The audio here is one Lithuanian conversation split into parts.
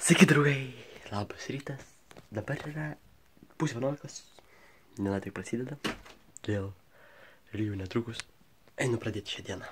Sveiki, draugai, labas rytas, dabar yra 10:11, diena tik prasideda, todėl ir jau netrukus einu pradėti šią dieną.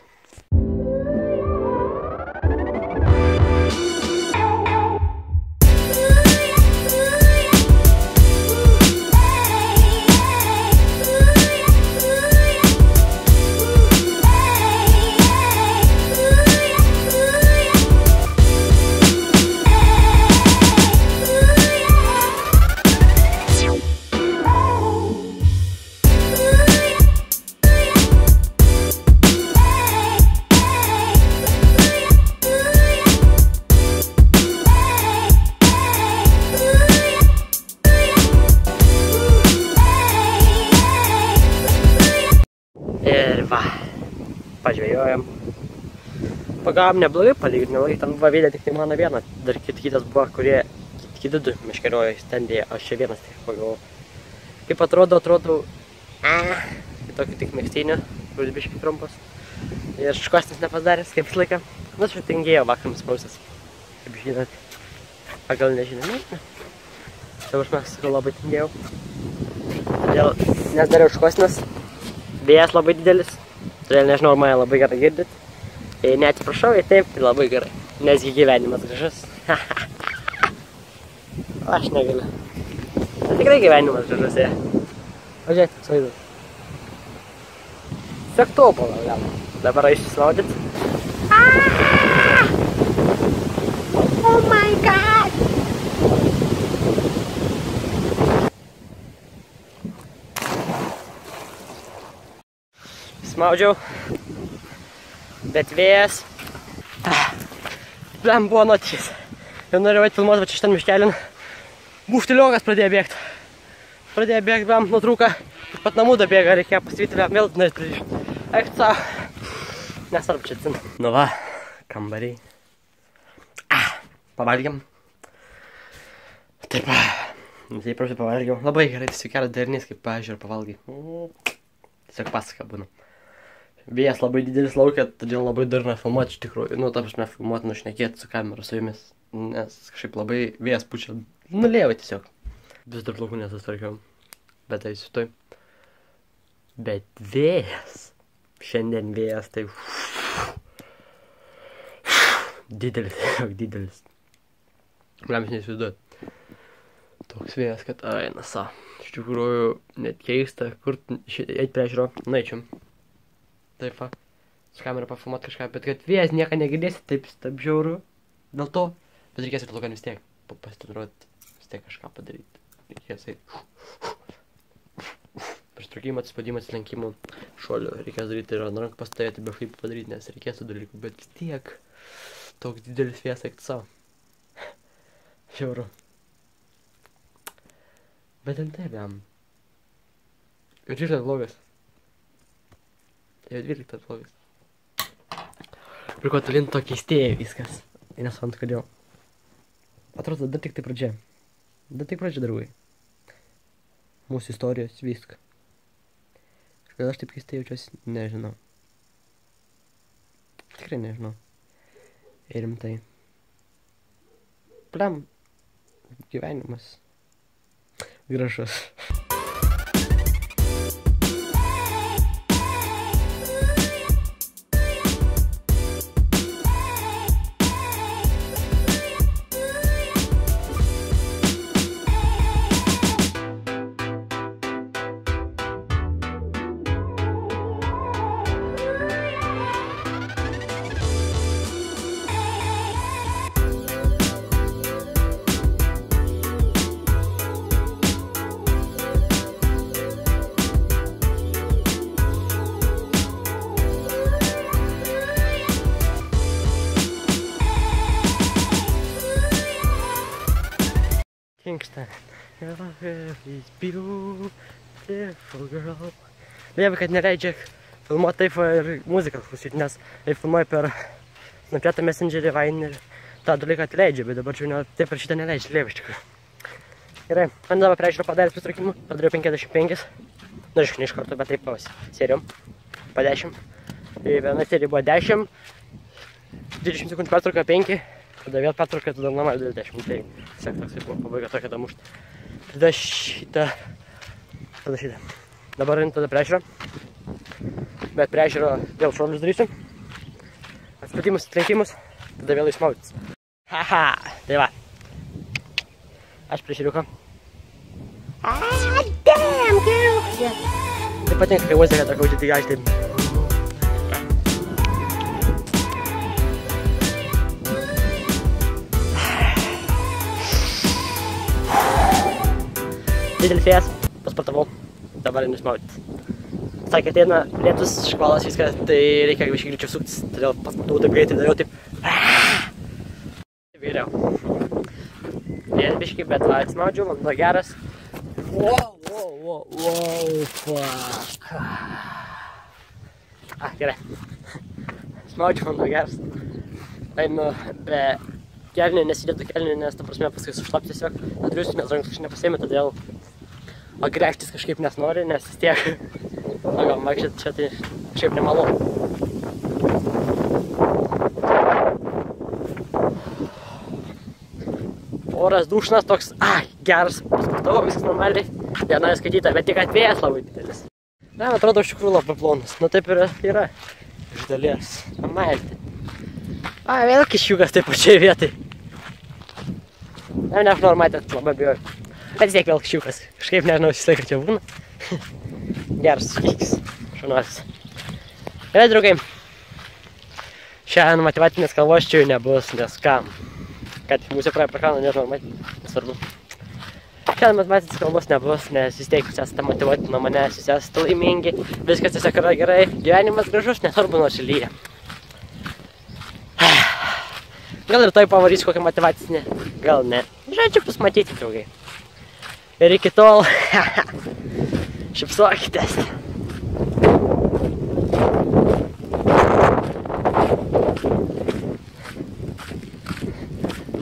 Ir va, pažvėjojom. Pagavom neblogai, palyginti neblogai, ten buvo vėlė tik tai mano vieną, dar kitas buvo, kurie kiti du meškeriojo stendėje, aš čia vienas tik pagavau. Kaip atrodo, tokį tik megztinį, kuris biškai trumpas. Ir šukuosenos nepasidaręs, kaip visą laiką. Nu, aš tingėjau vakar nusprausęs, kaip žinot. Pagal nežinau, dabar aš sakau, labai tingėjau. Todėl nesdariau šukuosenos. Vėjas labai didelis, todėl nežinau, ar mane labai gerai girdit. Jei neatsiprašau, jei taip, tai labai gerai, nes gyvenimas gražus. Aš negaliu. Tai tikrai gyvenimas gražus, jie. O žiūrėk, svaidu. Tiesiog tobulą gal. Dabar išsismaudyt. Oh my god! Smaudžiau, bet vėjas. Blem buvo nuotys. Jau norėjau atfilmuoti, va čia šitam miškelin. Buštiliokas pradėjo bėgti. Pradėjo bėgti, blem, nutrūka. Pat namų dabėga, reikėjo pasivyti, blem, vėl norėt pririšti. Eik, savo. Nesvarbu čia atsin. Nu va, kambariai. Pavalgiam. Taip, prausiai pavalgiau. Labai gerai, tiesiog geras derinys, kaip pažiūrė pavalgai. Tiesiog pasaka būna. Vėjas labai didelis laukia, todėl labai durna filmuoti iš tikrųjų. Nu, ta prasme, filmuoti, nušnekėti su kamera su jumis. Nes kažkaip labai vėjas pučia. Nulėjau tiesiog. Vis dar plaukų nesustarkiau. Bet eisiu toj. Bet vėjas. Šiandien vėjas tai... Didelis, tiesiog didelis. Bliam, aš neįsivaizduoju. Toks vėjas, kad aina sa. Iš tikrųjų, net keista, kur eit prie ežero. Na, eičiam. Taip va, su kamera pafilmuot kažką, bet kad vėjas nieką negirdėsi, taip žiauru. Dėl to, bet reikės ir laukan vis tiek pasitreniruoti, vis tiek kažką padaryti. Reikės pritraukimą, atsispaudimą, atsilenkimų, šuolių. Reikės daryti ir ant rankų pastovėti, be flipų padaryti, nes reikės tų dalykų, bet vis tiek toks didelis vėjas eikti savo. Žiauru. Bet ten taip, jam. Ir žiūrėt blogas. Jau 12 blogas. Ir ko tolin to keistėja viskas. Ir nesuprantu, kodėl. Atrodo, dar tik tai pradžia. Dar tik pradžia, draugai. Mūsų istorijos viską. Ir kodėl aš taip keistai jaučiuosi, nežinau. Tikrai nežinau. Ir rimtai. Blem. Gyvenimas. Gražus. Kingston, is beautiful girl. Lieva, kad neleidžia filmuoti taip ir muziką klausyti, nes filmuoju per Snapchat Messengerį, Vine ir tą dalyką atleidžia, bet dabar čia taip ir šitą neleidžia, lieva iš tikrųjų. Gerai, man dabar peržiūrėjau padaręs pritraukimų, padariau 55, nu aišku, ne iš karto, bet taip serijom, po 10. Viena serija buvo 10, 20 sekundžių pertrauka 5, tada vėl pertrauka, tada normaliai 20, tai tiesiog toks buvo pabaiga tokia damušt. Tada šitą. Dabar tada priežiūrą. Bet priežiūrą vėl šuolius darysiu. Atspatimus, trenkimus, tada vėl išmaudytis. Haha, tai va. Aš prieširiuką. Damn, girl! Tai patinka, kai vos tokia uždėti aš taip. Didelis vėjas, pasportavau, dabar nusmaudytis. Sakė, ateina lietus, škvalas, viską, tai reikia biškį greičiau suktis, todėl pasportavau taip greitai, dariau taip. Vėliau. Vėjas biškį, bet va, atsmaudžiu, vanduo geras. Wow, fuck. Gerai. Smaudžiu, vanduo geras. Einu be kelnių, nesidėtų kelnių, nes ta prasme paskui sušlapti tiesiog. Turiuosi, nes rankos kažkaip nepasiėmė, todėl o gręžtis kažkaip nesinori, nes vis tiek gal vaikščioti čia tai kažkaip nemalonu. Oras dušnas toks, geras, pasportavau, viskas normaliai, diena įskaityta, bet tik atvėjas labai didelis. Na, atrodo, iš tikrųjų labai plonas, nu taip ir yra iš dalies, pamalti. Vėl kiščiukas taip pačiai vietai. Na, nežinau, matėt, labai bijoju. Bet vis tiek vėl kiščiukas, kažkaip nežinau, vis laiką čia būna. Geras kiekis, šaunuolis. Gerai, draugai. Šiandien motyvacinės kalbos čia jau nebus, nes kam? Kad mūsų praėjo prakalną, nežinau, nesvarbu. Šiandien motyvacinės kalbos nebus, nes vis tiek jūs esate motyvuoti nuo manęs, jūs esate laimingi, viskas tiesiog yra gerai, gyvenimas gražus, nesvarbu nors lyja. Gal ir toj pavarysiu kokią motyvacinę, gal ne. Žodžiu, pasmatyti, draugai. Ir iki tol, šypsokitės.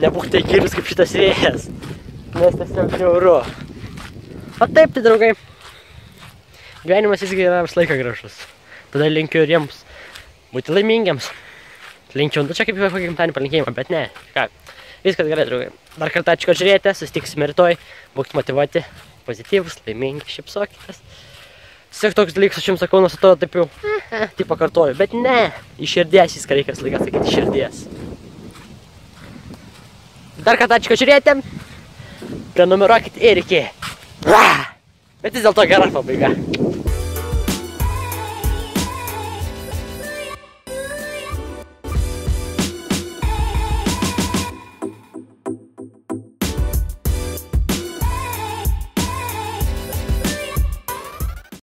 Nebūk tai girius kaip šitas vėjas, nes tiesiog žiauru. O taip, tai draugai, gyvenimas visgi yra visą laiką gražus. Tada linkiu ir jiems būti laimingiams. Linkiu, nu čia kaip kokį gimtadienį palinkėjimą, bet ne, ką. Viskas gerai, draugai. Dar kartą ačiū, kad žiūrėjote, susitiksime rytoj. Būkite motyvuoti, pozityvus, laimingi, šypsokitės. Tiesiog toks dalykas, aš jums sakau, nors atrodo taip jau, taip pakartoju, bet ne, iš širdies viską reikia laikas sakyti, iš širdies. Dar kartą ačiū, kad žiūrėjote. Prenumeruokite ir iki. Bet vis dėlto gera pabaiga.